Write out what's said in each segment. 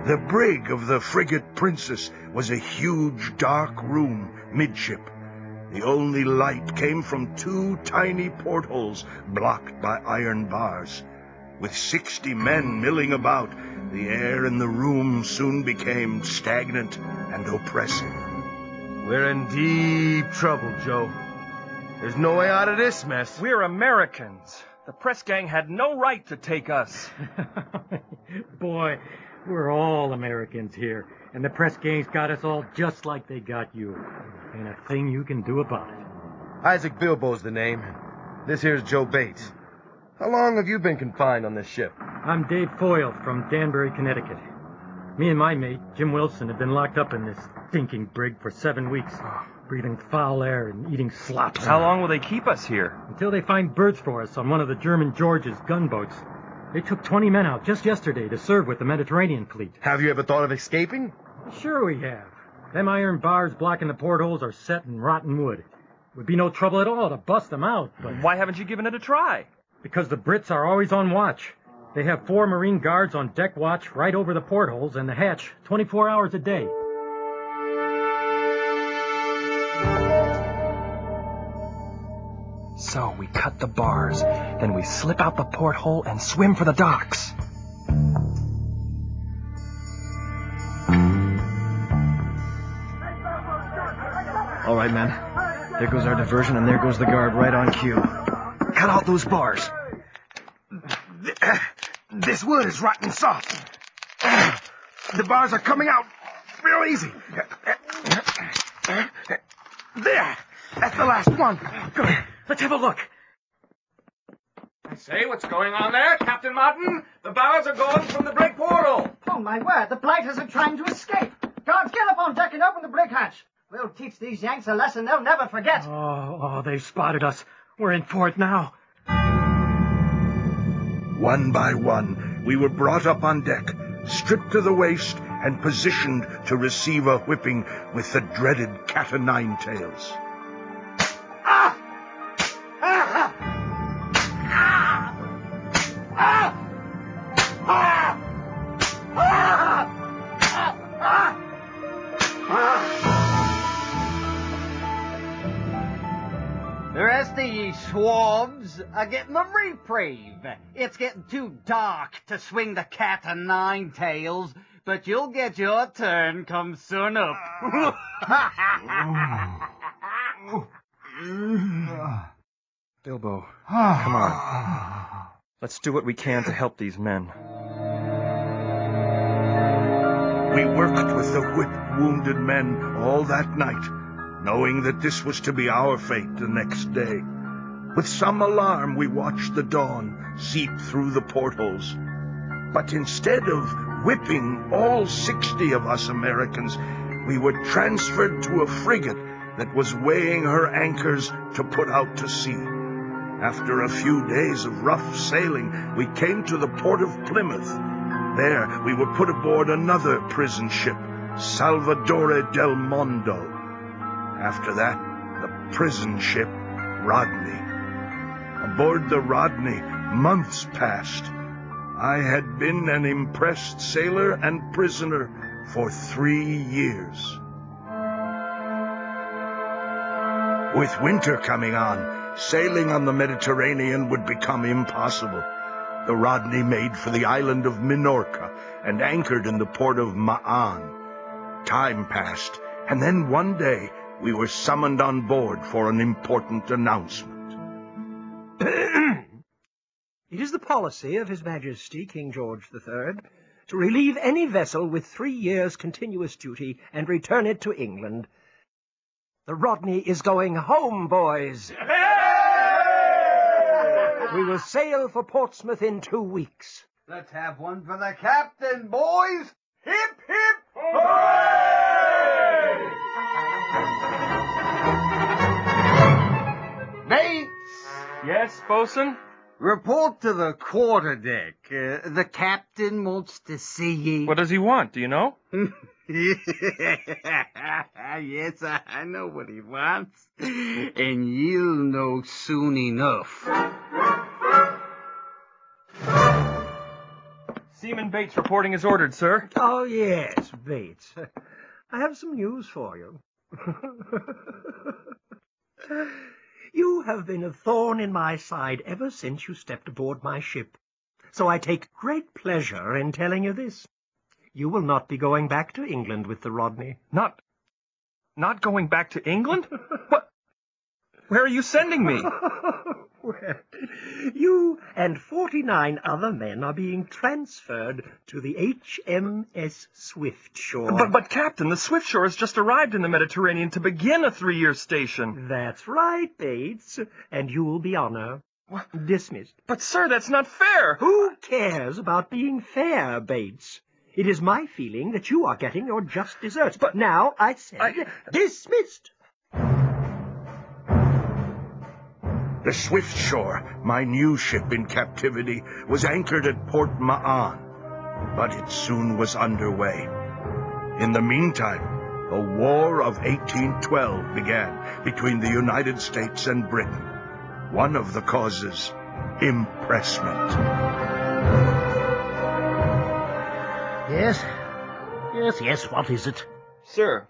The brig of the frigate Princess was a huge, dark room midship. The only light came from 2 tiny portholes blocked by iron bars. With 60 men milling about, the air in the room soon became stagnant and oppressive. We're in deep trouble, Joe. There's no way out of this mess. We're Americans. The press gang had no right to take us. Boy, we're all Americans here, and the press gang's got us all just like they got you. Ain't a thing you can do about it. Isaac Bilbo's the name. This here's Joe Bates. How long have you been confined on this ship? I'm Dave Foyle from Danbury, Connecticut. Me and my mate, Jim Wilson, have been locked up in this stinking brig for 7 weeks, breathing foul air and eating slop. How long will they keep us here? Until they find berths for us on one of the German George's gunboats. They took 20 men out just yesterday to serve with the Mediterranean fleet. Have you ever thought of escaping? Sure we have. Them iron bars blocking the portholes are set in rotten wood. Would be no trouble at all to bust them out, but... Why haven't you given it a try? Because the Brits are always on watch. They have 4 Marine guards on deck watch right over the portholes and the hatch 24 hours a day. So we cut the bars, then we slip out the porthole and swim for the docks. All right, man. There goes our diversion, and there goes the guard right on cue. Cut out those bars. This wood is rotten soft. The bars are coming out real easy. There! That's the last one. Good. Let's have a look. I say, what's going on there, Captain Martin? The bars are going from the brig portal. Oh, my word, the blighters are trying to escape. Guards, get up on deck and open the brig hatch. We'll teach these Yanks a lesson they'll never forget. Oh, they've spotted us. We're in for it now. One by one, we were brought up on deck, stripped to the waist, and positioned to receive a whipping with the dreaded cat-o'-nine-tails. The rest of ye swabs are getting a reprieve. It's getting too dark to swing the cat-o'-nine-tails, but you'll get your turn come sunup. Bilbo, come on. Let's do what we can to help these men. We worked with the whipped, wounded men all that night, knowing that this was to be our fate the next day. With some alarm, we watched the dawn seep through the portholes. But instead of whipping all 60 of us Americans, we were transferred to a frigate that was weighing her anchors to put out to sea. After a few days of rough sailing, we came to the port of Plymouth. There, we were put aboard another prison ship, Salvadore del Mondo. After that, the prison ship, Rodney. Aboard the Rodney, months passed. I had been an impressed sailor and prisoner for 3 years. With winter coming on, sailing on the Mediterranean would become impossible. The Rodney made for the island of Minorca and anchored in the port of Ma'an. Time passed, and then one day we were summoned on board for an important announcement. It is the policy of His Majesty King George III to relieve any vessel with 3 years' continuous duty and return it to England. The Rodney is going home, boys. We will sail for Portsmouth in 2 weeks. Let's have one for the captain, boys. Hip, hip, hooray! Bates! Yes, bosun? Report to the quarterdeck. The captain wants to see ye. What does he want, do you know? Yes, I know what he wants. And you'll know soon enough. Seaman Bates reporting as ordered, sir. Oh, yes, Bates. I have some news for you. You have been a thorn in my side ever since you stepped aboard my ship. So I take great pleasure in telling you this. You will not be going back to England with the Rodney. Not going back to England? What? Where are you sending me? Well, you and 49 other men are being transferred to the HMS Swiftshore. But Captain, the Swiftshore has just arrived in the Mediterranean to begin a 3-year station. That's right, Bates. And you'll be on her. What? Dismissed. But, sir, that's not fair. Who cares about being fair, Bates? It is my feeling that you are getting your just deserts. But now, I said, dismissed. The Swiftshore, my new ship in captivity, was anchored at Port Mahon, but it soon was underway. In the meantime, the War of 1812 began between the United States and Britain. One of the causes, impressment. Yes, what is it? Sir,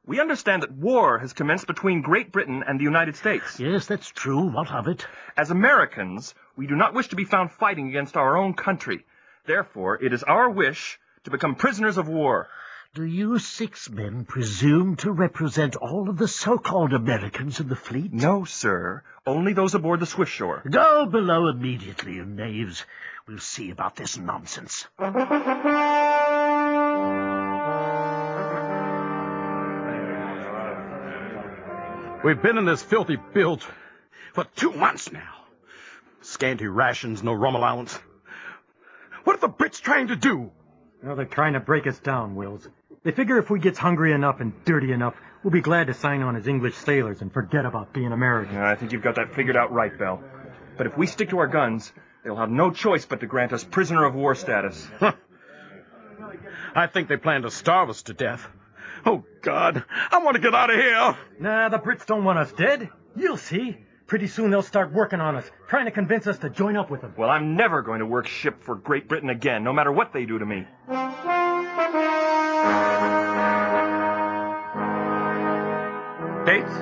we understand that war has commenced between Great Britain and the United States. Yes, that's true. What of it? As Americans, we do not wish to be found fighting against our own country. Therefore, it is our wish to become prisoners of war. Do you 6 men presume to represent all of the so-called Americans in the fleet? No, sir. Only those aboard the Swiftshore. Go below immediately, you knaves. We'll see about this nonsense. We've been in this filthy bilge for 2 months now. Scanty rations, no rum allowance. What are the Brits trying to do? Well, they're trying to break us down, Wills. They figure if we get hungry enough and dirty enough, we'll be glad to sign on as English sailors and forget about being American. I think you've got that figured out right, Bell. But if we stick to our guns, they'll have no choice but to grant us prisoner of war status. I think they plan to starve us to death. Oh, God, I want to get out of here. Nah, the Brits don't want us dead. You'll see. Pretty soon they'll start working on us, trying to convince us to join up with them. Well, I'm never going to work ship for Great Britain again, no matter what they do to me. Bates,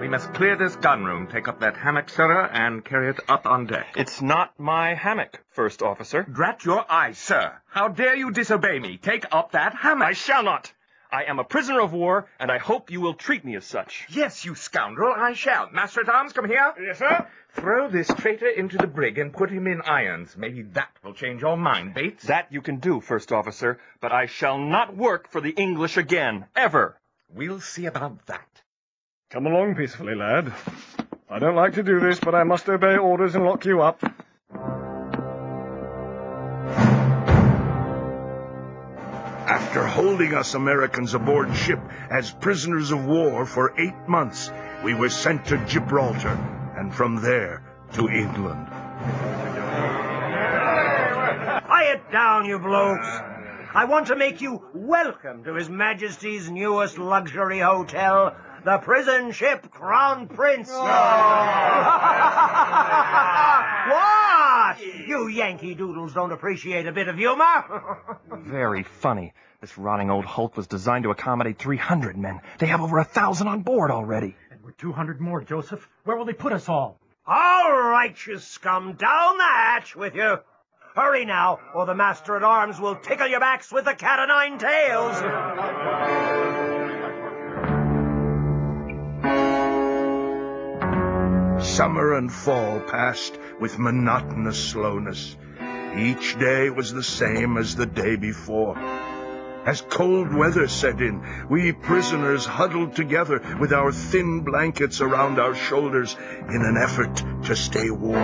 we must clear this gunroom, take up that hammock, sir, and carry it up on deck. It's not my hammock, First Officer. Drat your eyes, sir. How dare you disobey me? Take up that hammock. I shall not. I am a prisoner of war, and I hope you will treat me as such. Yes, you scoundrel, I shall. Master-at-arms, come here. Yes, sir. Throw this traitor into the brig and put him in irons. Maybe that will change your mind, Bates. That you can do, First Officer, but I shall not work for the English again, ever. We'll see about that. Come along peacefully, lad. I don't like to do this, but I must obey orders and lock you up. After holding us Americans aboard ship as prisoners of war for 8 months, we were sent to Gibraltar, and from there to England. Quiet down, you blokes. I want to make you welcome to His Majesty's newest luxury hotel, the prison ship Crown Prince. What? You Yankee doodles don't appreciate a bit of humor? Very funny. This rotting old hulk was designed to accommodate 300 men. They have over 1,000 on board already. And we're 200 more, Joseph. Where will they put us all? All right, you scum, down the hatch with you. Hurry now, or the master-at-arms will tickle your backs with the cat-o'-nine tails. Summer and fall passed with monotonous slowness. Each day was the same as the day before. As cold weather set in, we prisoners huddled together with our thin blankets around our shoulders in an effort to stay warm.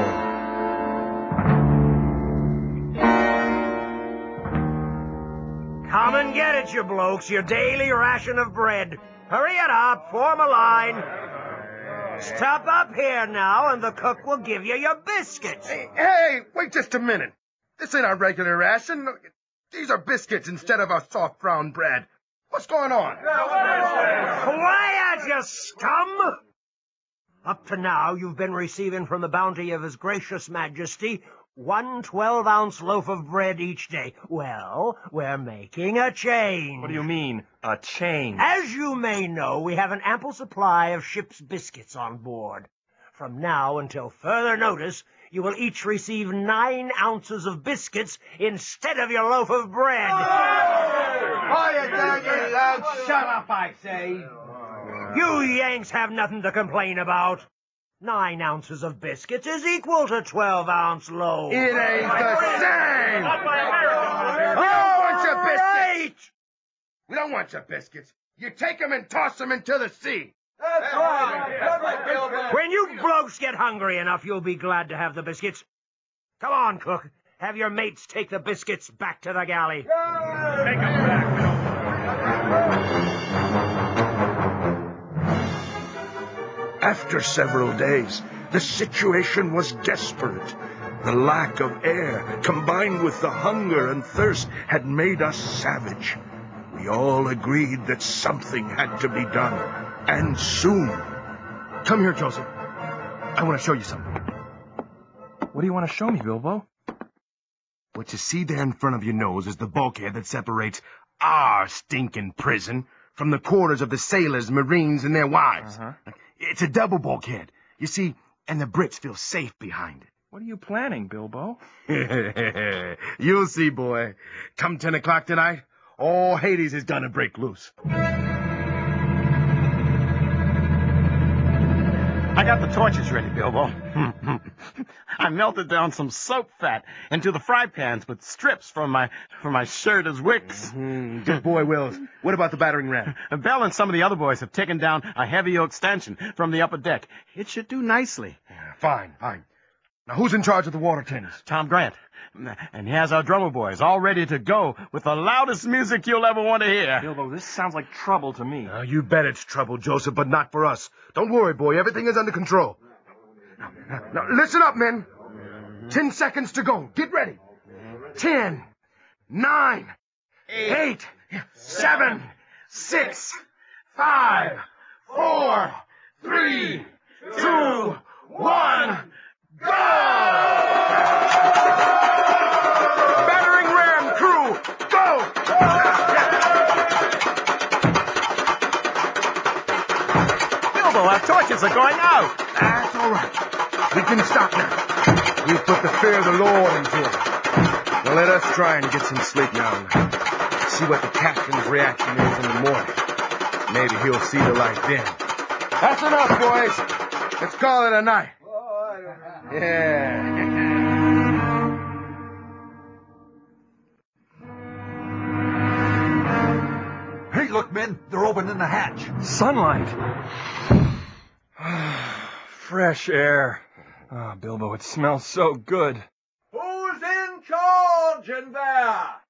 Come and get it, you blokes, your daily ration of bread. Hurry it up, form a line. Stop up here now, and the cook will give you your biscuits. Hey, wait just a minute. This ain't our regular ration. These are biscuits instead of our soft brown bread. What's going on? Quiet, you scum! Up to now, you've been receiving from the bounty of His Gracious Majesty 1 12-ounce loaf of bread each day. Well, we're making a change. What do you mean, a change? As you may know, we have an ample supply of ship's biscuits on board. From now until further notice, you will each receive 9 ounces of biscuits instead of your loaf of bread. Quiet down, you loud. Shut up, I say. You Yanks have nothing to complain about. 9 ounces of biscuits is equal to 12-ounce loaves. It ain't the same! We don't want your biscuits! We don't want your biscuits. You take them and toss them into the sea. That's right. When you blokes get hungry enough, you'll be glad to have the biscuits. Come on, cook. Have your mates take the biscuits back to the galley. Take them back, After several days, the situation was desperate. The lack of air, combined with the hunger and thirst, had made us savage. We all agreed that something had to be done, and soon. Come here, Joseph. I want to show you something. What do you want to show me, Bilbo? What you see there in front of your nose is the bulkhead that separates our stinking prison from the quarters of the sailors, marines, and their wives. It's a double bulkhead, you see, and the Brits feel safe behind it. What are you planning, Bilbo? You'll see, boy. Come 10 o'clock tonight, all Hades is gonna break loose. I got the torches ready, Bilbo. I melted down some soap fat into the fry pans with strips from my shirt as wicks. Good boy, Wills. What about the battering ram? Bell and some of the other boys have taken down a heavy oak stanchion from the upper deck. It should do nicely. Fine. Now, who's in charge of the water tins? Tom Grant. And he has our drummer boys all ready to go with the loudest music you'll ever want to hear. Bilbo, this sounds like trouble to me. You bet it's trouble, Joseph, but not for us. Don't worry, boy. Everything is under control. Now, listen up, men. 10 seconds to go. Get ready. 10, 9, 8, 7, 6, 5, 4, 3, 2, 1, go! Battering ram crew, go! Bilbo, our torches are going out. That's all right. We can stop now. We've put the fear of the Lord into them. Now let us try and get some sleep now and see what the captain's reaction is in the morning. Maybe he'll see the light then. That's enough, boys. Let's call it a night. Yeah. Hey, look, men. They're opening the hatch. Sunlight. Fresh air. Ah, Bilbo, it smells so good. Who's in charge in there?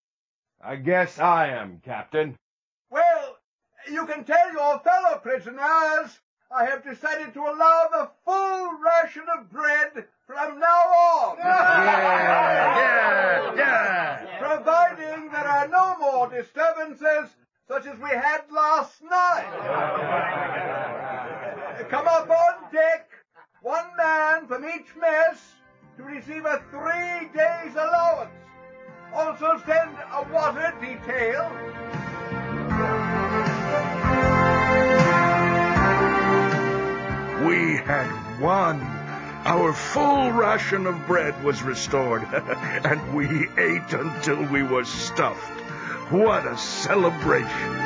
I guess I am, Captain. Well, you can tell your fellow prisoners I have decided to allow the full ration of bread from now on. Yeah. Providing there are no more disturbances such as we had last night. Come up on deck, one man from each mess, to receive a 3 days' allowance. Also send a water detail. We had won. Our full ration of bread was restored, and we ate until we were stuffed. What a celebration!